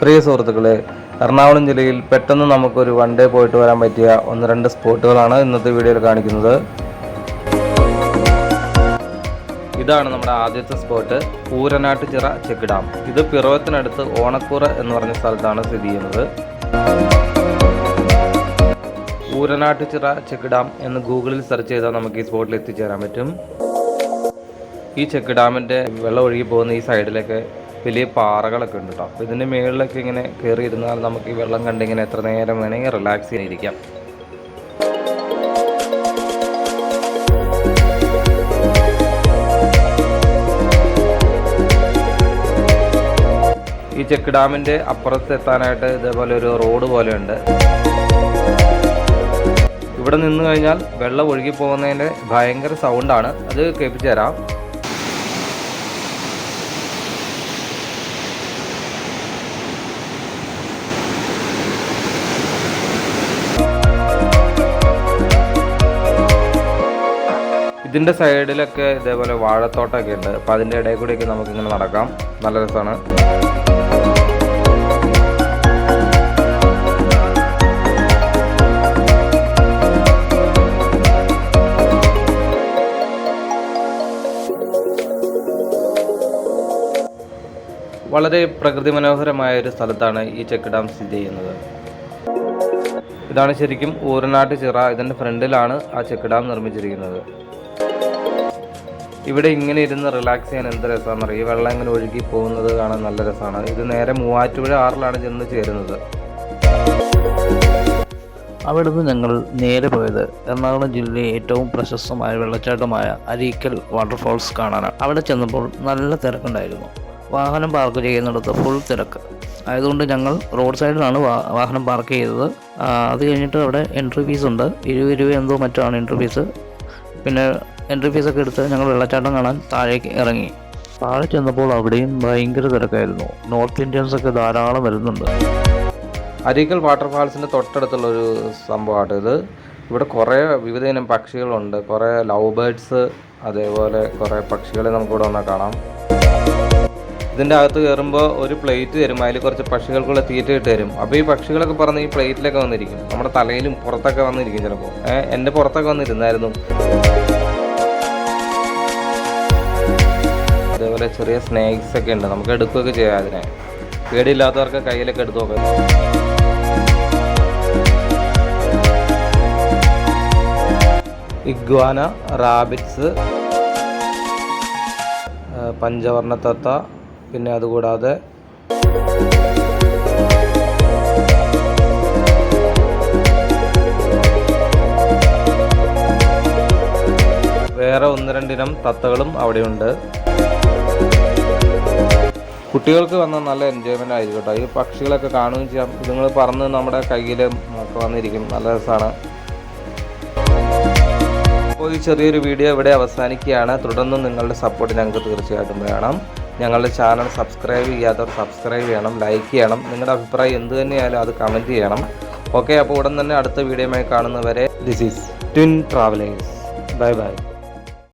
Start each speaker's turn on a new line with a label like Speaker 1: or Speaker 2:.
Speaker 1: പ്രിയ സുഹൃത്തുക്കളെ, എറണാകുളം ജില്ലയിൽ പെട്ടെന്ന് നമുക്കൊരു വൺ ഡേ പോയിട്ട് വരാൻ പറ്റിയ 1-2 സ്പോട്ടുകളാണ് ഇന്നത്തെ വീഡിയോയിൽ കാണിക്കുന്നത്. ഇതാണ് നമ്മുടെ ആദ്യത്തെ സ്പോട്ട്, ഊരനാട്ടുചിറ ചെക്ക് ഡാം. ഇത് പിറവത്തിനടുത്ത് ഓണക്കൂറ എന്ന് പറഞ്ഞ സ്ഥലത്താണ് സ്ഥിതി ചെയ്യുന്നത്. ഊരനാട്ടുചിറ ചെക്ക് ഡാം എന്ന് ഗൂഗിളിൽ സെർച്ച് ചെയ്താൽ നമുക്ക് ഈ സ്പോട്ടിൽ എത്തിച്ചേരാൻ പറ്റും. ഈ ചെക്ക് ഡാമിൻ്റെ വെള്ളം ഒഴുകി പോകുന്ന ഈ സൈഡിലൊക്കെ വലിയ പാറകളൊക്കെ ഉണ്ട് കേട്ടോ. അപ്പോൾ ഇതിൻ്റെ മുകളിലൊക്കെ ഇങ്ങനെ കയറി ഇരുന്നാൽ നമുക്ക് ഈ വെള്ളം കണ്ടിങ്ങനെ എത്ര നേരം വേണമെങ്കിൽ റിലാക്സ് ചെയ്തിരിക്കാം. ഈ ചെക്ക് ഡാമിൻ്റെ അപ്പുറത്ത് എത്താനായിട്ട് ഇതേപോലെ ഒരു റോഡ് പോലെയുണ്ട്. ഇവിടെ നിന്ന് കഴിഞ്ഞാൽ വെള്ളം ഒഴുകി പോകുന്നതിൻ്റെ ഭയങ്കര സൗണ്ടാണ്, അത് കേൾപ്പിച്ചു തരാം. ഇതിൻ്റെ സൈഡിലൊക്കെ ഇതേപോലെ വാഴത്തോട്ടമൊക്കെ ഉണ്ട്. അപ്പോൾ അതിൻ്റെ ഇടയിൽ കൂടെയൊക്കെ നമുക്കിങ്ങനെ നടക്കാം, നല്ല രസമാണ്. വളരെ പ്രകൃതി മനോഹരമായ ഒരു സ്ഥലത്താണ് ഈ ചെക്ക് ഡാം സ്ഥിതി ചെയ്യുന്നത്. ഇതാണ് ശരിക്കും ഊരനാട്ടുചിറ. ഇതിൻ്റെ ഫ്രണ്ടിലാണ് ആ ചെക്ക് ഡാം നിർമ്മിച്ചിരിക്കുന്നത്. ഇവിടെ ഇങ്ങനെ ഇരുന്ന് റിലാക്സ് ചെയ്യാൻ എന്ത് രസമാണെന്ന് അറിയാം. ഈ വെള്ളം ഇങ്ങനെ ഒഴുകി പോകുന്നത് കാണാൻ നല്ല രസമാണ്. ഇത് നേരെ മൂവാറ്റുപുഴ ആറിലാണ് ചെന്ന് ചേരുന്നത്.
Speaker 2: അവിടുന്ന് ഞങ്ങൾ നേരെ പോയത് എറണാകുളം ജില്ലയിലെ ഏറ്റവും പ്രശസ്തമായ വെള്ളച്ചാട്ടമായ അരീക്കൽ വാട്ടർഫോൾസ് കാണാനാണ്. അവിടെ ചെന്നപ്പോൾ നല്ല തിരക്കുണ്ടായിരുന്നു. വാഹനം പാർക്ക് ചെയ്യുന്നിടത്ത് ഫുൾ തിരക്ക് ആയതുകൊണ്ട് ഞങ്ങൾ റോഡ് സൈഡിലാണ് വാഹനം പാർക്ക് ചെയ്തത്. അത് കഴിഞ്ഞിട്ട് അവിടെ എൻട്രി ഫീസ് ഉണ്ട്, 20 രൂപ എന്തോ മറ്റാണ് എൻട്രി ഫീസ്. പിന്നെ എൻട്രി ഫീസൊക്കെ എടുത്ത് ഞങ്ങൾ വെള്ളച്ചാട്ടം കാണാൻ താഴേക്ക് ഇറങ്ങി. താഴെ ചെന്നപ്പോൾ അവിടെയും ഭയങ്കര തിരക്കായിരുന്നു. നോർത്ത് ഇന്ത്യൻസൊക്കെ ധാരാളം വരുന്നുണ്ട്.
Speaker 1: അരീക്കൽ വാട്ടർഫാൾസിൻ്റെ തൊട്ടടുത്തുള്ളൊരു സംഭവമാണ് ഇത്. ഇവിടെ കുറേ വിവിധ ഇനം പക്ഷികളുണ്ട്, കുറേ ലവ് ബേർഡ്സ്, അതേപോലെ കുറേ പക്ഷികളെ നമുക്കിവിടെ വന്നാൽ കാണാം. ഇതിൻ്റെ അകത്ത് കയറുമ്പോൾ ഒരു പ്ലേറ്റ് തരും, അതിൽ കുറച്ച് പക്ഷികൾക്കുള്ള തീറ്റ ഇട്ട് തരും. അപ്പോൾ ഈ പക്ഷികളൊക്കെ പറഞ്ഞ് ഈ പ്ലേറ്റിലൊക്കെ വന്നിരിക്കും, നമ്മുടെ തലയിലും പുറത്തൊക്കെ വന്നിരിക്കും. ചിലപ്പോൾ എൻ്റെ പുറത്തൊക്കെ വന്നിരുന്നായിരുന്നു. അതേപോലെ ചെറിയ സ്നേക്സ് ഒക്കെ ഉണ്ട്, നമുക്ക് എടുക്കുകയൊക്കെ ചെയ്യാം. അതിനെ പേടിയില്ലാത്തവർക്ക് കയ്യിലൊക്കെ എടുത്തു നോക്കാം. ഇഗ്വാന, റാബിറ്റ്സ്, പഞ്ചവർണ്ണ തത്ത, പിന്നെ അതുകൂടാതെ വേറെ 1-2 ഇനം തത്തകളും അവിടെയുണ്ട്. കുട്ടികൾക്ക് വന്നാൽ നല്ല എൻജോയ്മെൻ്റ് ആയിരിക്കും കേട്ടോ. ഈ പക്ഷികളൊക്കെ കാണുകയും ചെയ്യാം. ഇതുങ്ങൾ പറന്ന് നമ്മുടെ കയ്യിലും ഒക്കെ വന്നിരിക്കും, നല്ല രസമാണ്. അപ്പോൾ ഈ ചെറിയൊരു വീഡിയോ ഇവിടെ അവസാനിക്കുകയാണ്. തുടർന്നും നിങ്ങളുടെ സപ്പോർട്ട് ഞങ്ങൾക്ക് തീർച്ചയായിട്ടും വേണം. ഞങ്ങളുടെ ചാനൽ സബ്സ്ക്രൈബ് ചെയ്യാത്തവർ സബ്സ്ക്രൈബ് ചെയ്യണം, ലൈക്ക് ചെയ്യണം. നിങ്ങളുടെ അഭിപ്രായം എന്ത് തന്നെയായാലും അത് കമൻറ്റ് ചെയ്യണം. ഓക്കെ, അപ്പോൾ ഉടൻ തന്നെ അടുത്ത വീഡിയോയുമായി കാണുന്നവരെ this is twin travellers. Bye bye.